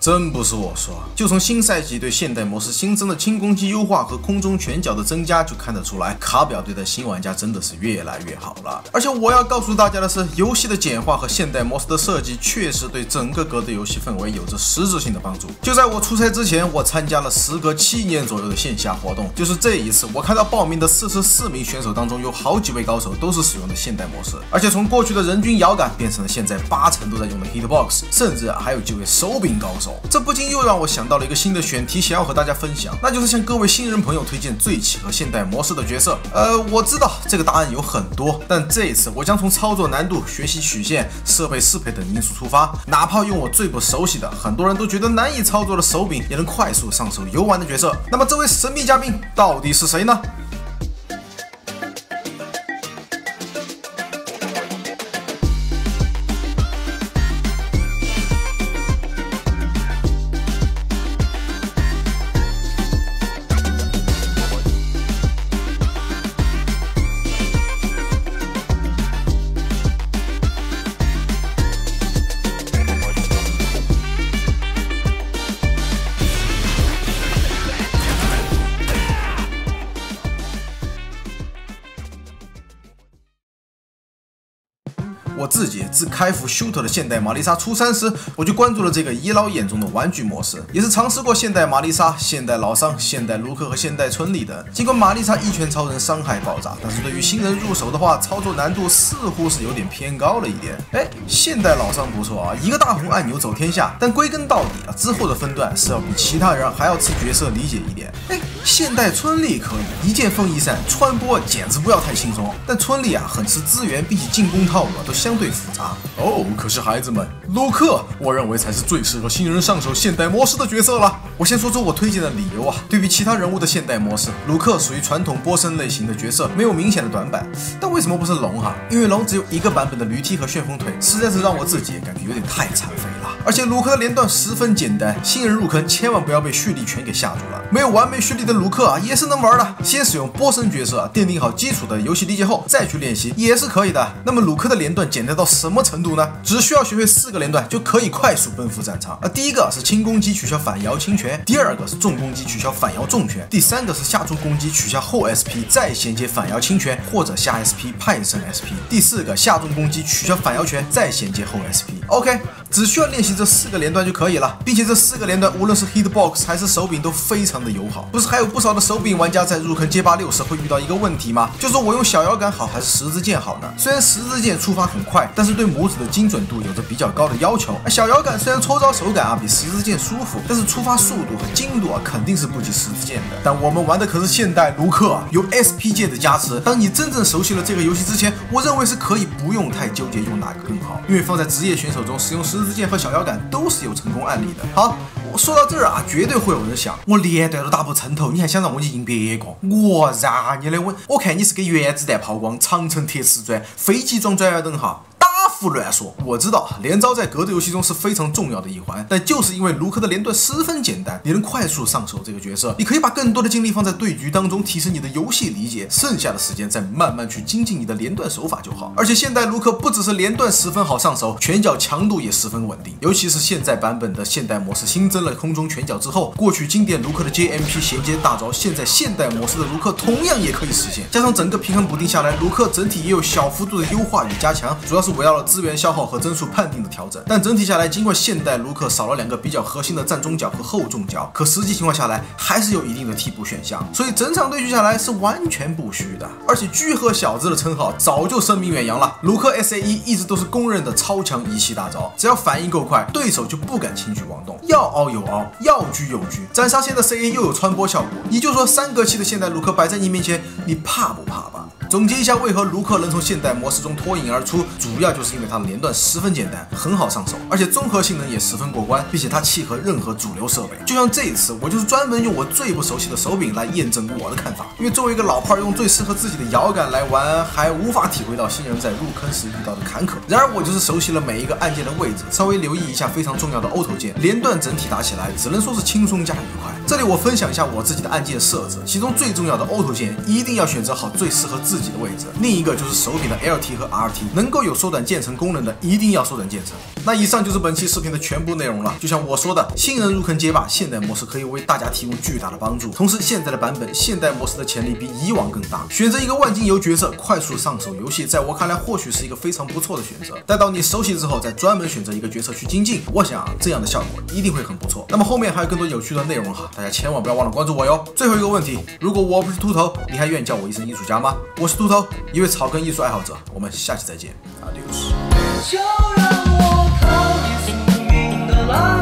真不是我说，就从新赛季对现代模式新增的轻攻击优化和空中拳脚的增加就看得出来，卡表对待新玩家真的是越来越好了。而且我要告诉大家的是，游戏的简化和现代模式的设计确实对整个格斗游戏氛围有着实质性的帮助。就在我出差之前，我参加了时隔7年左右的线下活动，就是这一次，我看到报名的44名选手当中有好几位高手都是使用的现代模式，而且从过去的人均摇杆变成了现在80%都在用的 Hitbox， 甚至还有几位手柄高手。这不禁又让我想到了一个新的选题，想要和大家分享，那就是向各位新人朋友推荐最契合现代模式的角色。我知道这个答案有很多，但这一次我将从操作难度、学习曲线、设备适配等因素出发，哪怕用我最不熟悉的、很多人都觉得难以操作的手柄，也能快速上手游玩的角色。那么这位神秘嘉宾到底是谁呢？我自己自开服 Shooter 的现代玛丽莎初3时，我就关注了这个遗老眼中的玩具模式，也是尝试过现代玛丽莎、现代老桑、现代卢克和现代春丽等。尽管玛丽莎一拳超人伤害爆炸，但是对于新人入手的话，操作难度似乎是有点偏高了一点。现代老桑不错啊，一个大红按钮走天下，但归根到底啊，之后的分段是要比其他人还要吃角色理解一点。现代春丽可以一剑封一扇，穿波简直不要太轻松。但春丽啊，很吃资源，并且进攻套路都相对复杂。可是孩子们，卢克，我认为才是最适合新人上手现代模式的角色了。我先说出我推荐的理由啊。对比其他人物的现代模式，卢克属于传统波神类型的角色，没有明显的短板。但为什么不是龙哈？因为龙只有一个版本的驴踢和旋风腿，实在是让我自己感觉有点太残废了。而且卢克的连段十分简单，新人入坑千万不要被蓄力全给吓住了。没有完美蓄力的卢克啊，也是能玩的。先使用波神角色奠定好基础的游戏理解后，再去练习也是可以的。那么卢克的连段简单到什么程度呢？只需要学会4个连段就可以快速奔赴战场。第一个是轻攻击取消反摇轻拳，第二个是重攻击取消反摇重拳，第三个是下重攻击取消后 SP 再衔接反摇轻拳或者下 SP 派生 SP， 第四个下重攻击取消反摇拳再衔接后 SP。OK， 只需要练习这4个连段就可以了，并且这4个连段无论是 Hitbox 还是手柄都非常的友好。不是还有不少的手柄玩家在入坑街霸6时会遇到一个问题吗？就是我用小摇杆好还是十字键好呢？虽然十字键触发很快，但是对拇指的精准度有着比较高的要求。小摇杆虽然抽招手感啊比十字键舒服，但是触发速度和精度啊肯定是不及十字键的。但我们玩的可是现代卢克啊，有 SP 键的加持。当你真正熟悉了这个游戏之前，我认为是可以不用太纠结用哪个更好，因为放在职业选手中使用十字键和小摇杆都是有成功案例的。好，我说到这儿啊，绝对会有人想，我连段都打不成头，你还想让我去赢别个？我让你的我看你是给原子弹抛光、长城铁丝砖、飞机装转灯哈。胡乱说，我知道连招在格斗游戏中是非常重要的一环，但就是因为卢克的连段十分简单，你能快速上手这个角色，你可以把更多的精力放在对局当中，提升你的游戏理解，剩下的时间再慢慢去精进你的连段手法就好。而且现代卢克不只是连段十分好上手，拳脚强度也十分稳定，尤其是现在版本的现代模式新增了空中拳脚之后，过去经典卢克的 JMP 衔接大招，现在现代模式的卢克同样也可以实现。加上整个平衡补丁下来，卢克整体也有小幅度的优化与加强，主要是围绕了资源消耗和帧数判定的调整。但整体下来，尽管现代卢克少了2个比较核心的站中脚和后重脚，可实际情况下来还是有一定的替补选项，所以整场对局下来是完全不虚的。而且巨鹤小子的称号早就声名远扬了，卢克 SAE 一直都是公认的超强一系大招，只要反应够快，对手就不敢轻举妄动，要凹有凹，要狙有狙。斩杀线的 CA 又有穿波效果，你就说3格气的现代卢克摆在你面前，你怕不怕吧？总结一下，为何卢克能从现代模式中脱颖而出，主要就是因为它的连段十分简单，很好上手，而且综合性能也十分过关，并且它契合任何主流设备。就像这一次，我就是专门用我最不熟悉的手柄来验证我的看法，因为作为一个老炮，用最适合自己的摇杆来玩，还无法体会到新人在入坑时遇到的坎坷。然而我就是熟悉了每一个按键的位置，稍微留意一下非常重要的 Auto 键，连段整体打起来只能说是轻松加愉快。这里我分享一下我自己的按键设置，其中最重要的 Auto 键一定要选择好最适合自自己的位置。另一个就是手柄的 LT 和 RT， 能够有缩短键程功能的，一定要缩短键程。那以上就是本期视频的全部内容了。就像我说的，新人入坑街霸现代模式可以为大家提供巨大的帮助。同时，现在的版本现代模式的潜力比以往更大。选择一个万金油角色，快速上手游戏，在我看来或许是一个非常不错的选择。待到你熟悉之后，再专门选择一个角色去精进，我想这样的效果一定会很不错。那么后面还有更多有趣的内容哈，大家千万不要忘了关注我哟。最后一个问题，如果我不是秃头，你还愿意叫我一声艺术家吗？我是秃头，一位草根艺术爱好者。我们下期再见 ，Adios。就让我靠你宿命的浪。